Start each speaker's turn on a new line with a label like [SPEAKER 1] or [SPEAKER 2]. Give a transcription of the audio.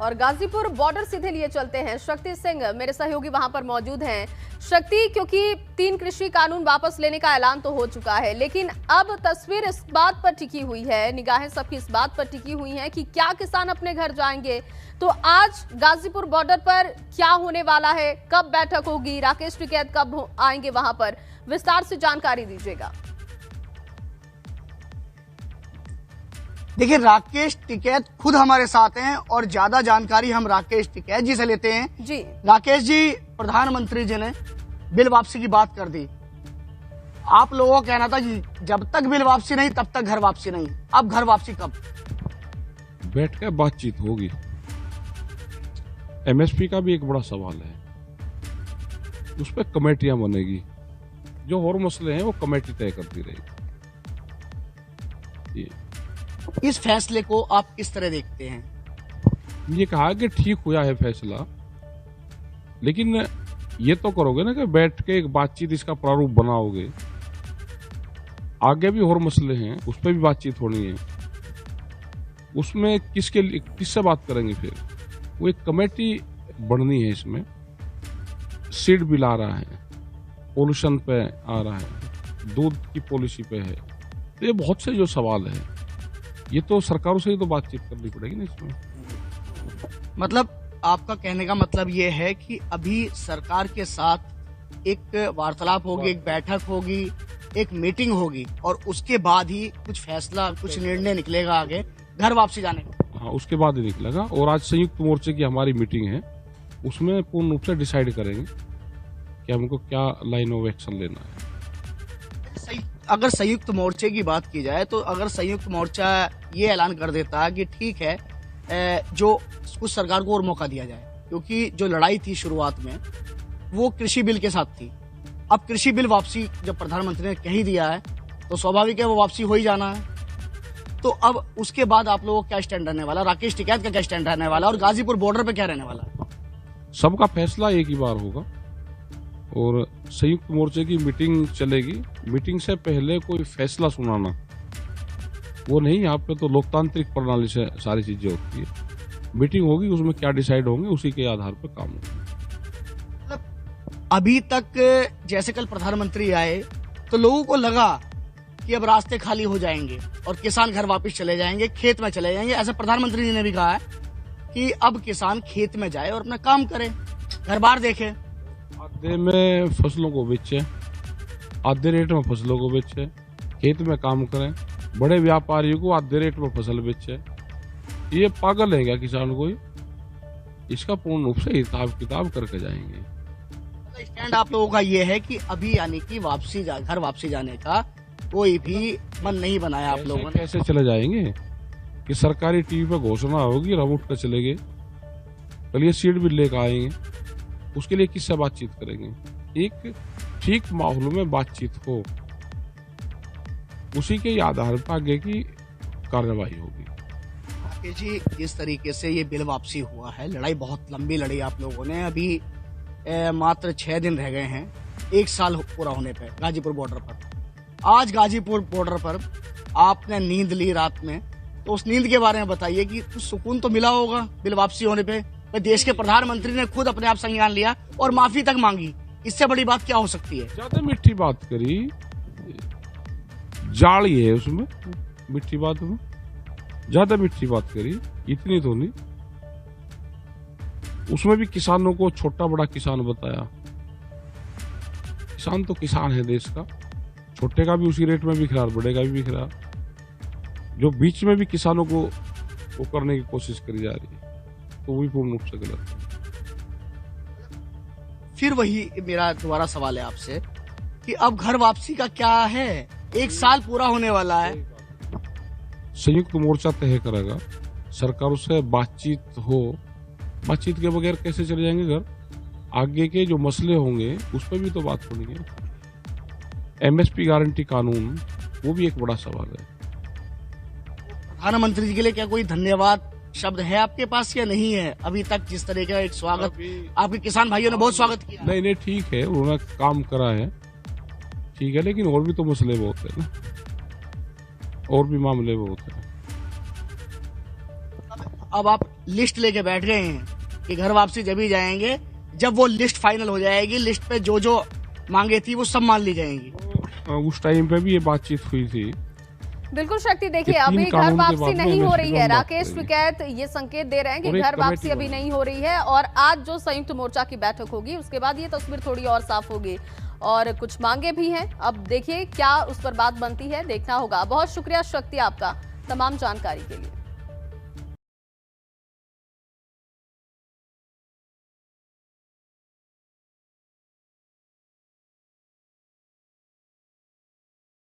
[SPEAKER 1] और गाजीपुर बॉर्डर सीधे लिए चलते हैं। शक्ति सिंह मेरे सहयोगी वहां पर मौजूद हैं। शक्ति, क्योंकि 3 कृषि कानून वापस लेने का ऐलान तो हो चुका है, लेकिन अब तस्वीर इस बात पर टिकी हुई है, निगाहें सबकी इस बात पर टिकी हुई हैं कि क्या किसान अपने घर जाएंगे। तो आज गाजीपुर बॉर्डर पर क्या होने वाला है, कब बैठक होगी, राकेश टिकैत कब आएंगे वहां पर, विस्तार से जानकारी दीजिएगा।
[SPEAKER 2] देखिए, राकेश टिकैत खुद हमारे साथ हैं और ज्यादा जानकारी हम राकेश टिकैत जी से लेते हैं।
[SPEAKER 1] जी
[SPEAKER 2] राकेश जी, प्रधानमंत्री जी ने बिल वापसी की बात कर दी। आप लोगों का कहना था कि जब तक बिल वापसी नहीं तब तक घर वापसी नहीं। अब घर वापसी कब?
[SPEAKER 3] बैठ कर बातचीत होगी। एमएसपी का भी एक बड़ा सवाल है, उस पर कमेटियां बनेगी, जो और मसले हैं वो कमेटी तय करती रहेगी।
[SPEAKER 2] इस फैसले को आप किस तरह देखते हैं?
[SPEAKER 3] ये कहा कि ठीक हुआ है फैसला, लेकिन ये तो करोगे ना कि बैठ के एक बातचीत इसका प्रारूप बनाओगे। आगे भी और मसले हैं, उस पर भी बातचीत होनी है। उसमें किससे बात करेंगे? फिर वो एक कमेटी बननी है। इसमें सीड बिल आ रहा है, पोल्यूशन पे आ रहा है, दूध की पॉलिसी पे है। तो ये बहुत से जो सवाल है, ये तो सरकारों से ही तो बातचीत करनी पड़ेगी ना इसमें।
[SPEAKER 2] मतलब आपका कहने का मतलब ये है कि अभी सरकार के साथ एक वार्तालाप होगी, एक बैठक होगी, एक मीटिंग होगी और उसके बाद ही कुछ फैसला, कुछ निर्णय निकलेगा आगे घर वापसी जाने का।
[SPEAKER 3] हाँ, उसके बाद ही निकलेगा। और आज संयुक्त मोर्चे की हमारी मीटिंग है, उसमें पूर्ण रूप से डिसाइड करेंगे कि हमको क्या लाइन ऑफ एक्शन लेना है।
[SPEAKER 2] अगर संयुक्त मोर्चे की बात की जाए तो अगर संयुक्त मोर्चा ये ऐलान कर देता है कि ठीक है, जो कुछ सरकार को और मौका दिया जाए, क्योंकि जो लड़ाई थी शुरुआत में वो कृषि बिल के साथ थी। अब कृषि बिल वापसी जब प्रधानमंत्री ने कह ही दिया है तो स्वाभाविक है वो वापसी हो ही जाना है। तो अब उसके बाद आप लोगों का क्या स्टैंड रहने वाला, राकेश टिकैत का क्या स्टैंड रहने वाला और गाजीपुर बॉर्डर पे क्या रहने वाला?
[SPEAKER 3] सबका फैसला एक ही बार होगा और संयुक्त मोर्चे की मीटिंग चलेगी। मीटिंग से पहले कोई फैसला सुनाना वो नहीं। यहाँ पे तो लोकतांत्रिक प्रणाली से सारी चीजें होती है। मीटिंग होगी, उसमें क्या डिसाइड होंगे उसी के आधार पर काम होगा।
[SPEAKER 2] अभी तक जैसे कल प्रधानमंत्री आए तो लोगों को लगा कि अब रास्ते खाली हो जाएंगे और किसान घर वापस चले जाएंगे, खेत में चले जाएंगे। ऐसा प्रधानमंत्री जी ने भी कहा है कि अब किसान खेत में जाए और अपना काम करे, घर बार देखे।
[SPEAKER 3] आधे में फसलों को बेचे, आधे रेट में फसलों को बेचे, खेत में काम करें। बड़े व्यापारियों को आधे रेट में फसल बेचे। ये पागल है क्या किसान कोई? इसका पूर्ण रूप से हिसाब किताब करके जाएंगे।
[SPEAKER 2] स्टैंड आप लोगों का ये है कि अभी यानी कि घर वापसी जाने का कोई भी मन नहीं बनाया आप लोगों ने?
[SPEAKER 3] कैसे चले जाएंगे कि सरकारी टीवी पे घोषणा होगी, हम उठ कर चले गए। कल ये सीट भी लेकर आएंगे, उसके लिए किससे बातचीत करेंगे? एक ठीक माहौल में बातचीत हो, उसी के आधार पर आगे की कार्रवाई होगी।
[SPEAKER 2] राकेश जी, जिस तरीके से ये बिल वापसी हुआ है, लड़ाई बहुत लंबी लड़ी आप लोगों ने। अभी मात्र 6 दिन रह गए हैं 1 साल पूरा होने पे गाजीपुर बॉर्डर पर। आज गाजीपुर बॉर्डर पर आपने नींद ली रात में, तो उस नींद के बारे में बताइए कि कुछ सुकून तो मिला होगा बिल वापसी होने पे। देश के प्रधानमंत्री ने खुद अपने आप संज्ञान लिया और माफी तक मांगी। इससे बड़ी बात क्या हो सकती है?
[SPEAKER 3] ज्यादा मीठी बात करी, जाली है उसमें मीठी बात में। ज्यादा मीठी बात करी, इतनी तो नहीं। उसमें भी किसानों को छोटा बड़ा किसान बताया। किसान तो किसान है देश का, छोटे का भी उसी रेट में बिक रहा, बड़े का भी बिक रहा। जो बीच में भी किसानों को वो करने की कोशिश करी जा रही है, तो वही पूर्ण रूप से गलत है।
[SPEAKER 2] फिर वही मेरा दोबारा सवाल है आपसे कि अब घर वापसी का क्या है? 1 साल पूरा होने वाला है।
[SPEAKER 3] संयुक्त मोर्चा तय करेगा, सरकारों से बातचीत हो। बातचीत के बगैर कैसे चले जाएंगे घर? आगे के जो मसले होंगे उस पर भी तो बात होनी है। एमएसपी गारंटी कानून, वो भी एक बड़ा सवाल है।
[SPEAKER 2] प्रधानमंत्री जी के लिए क्या कोई धन्यवाद शब्द है आपके पास या नहीं है? अभी तक जिस तरह का एक स्वागत आपके किसान भाइयों ने बहुत स्वागत किया।
[SPEAKER 3] नहीं, ठीक है, उन्होंने काम करा है, ठीक है, लेकिन और भी तो मसले बहुत है ना, और भी मामले बहुत है।
[SPEAKER 2] अब आप लिस्ट लेके बैठ गए हैं कि घर वापसी जब ही जाएंगे जब वो लिस्ट फाइनल हो जाएगी, लिस्ट पे जो जो मांगे थी वो सब मान ली जाएंगी।
[SPEAKER 3] उस टाइम पे भी ये बातचीत हुई थी।
[SPEAKER 1] बिल्कुल शक्ति, देखिए
[SPEAKER 3] ये तीन
[SPEAKER 1] अभी घर
[SPEAKER 3] कानून के
[SPEAKER 1] वापसी
[SPEAKER 3] बाद में
[SPEAKER 1] नहीं हो रही है।
[SPEAKER 3] मैक्सिमम बात
[SPEAKER 1] राकेश
[SPEAKER 3] करेंगे।
[SPEAKER 1] टिकैत ये संकेत दे रहे हैं कि
[SPEAKER 3] और एक
[SPEAKER 1] घर वापसी
[SPEAKER 3] कमेटी
[SPEAKER 1] अभी
[SPEAKER 3] बनी।
[SPEAKER 1] नहीं हो रही है और आज जो संयुक्त मोर्चा की बैठक होगी उसके बाद ये तस्वीर थोड़ी और साफ होगी और कुछ मांगे भी हैं। अब देखिए क्या उस पर बात बनती है, देखना होगा। बहुत शुक्रिया शक्ति आपका तमाम जानकारी के लिए।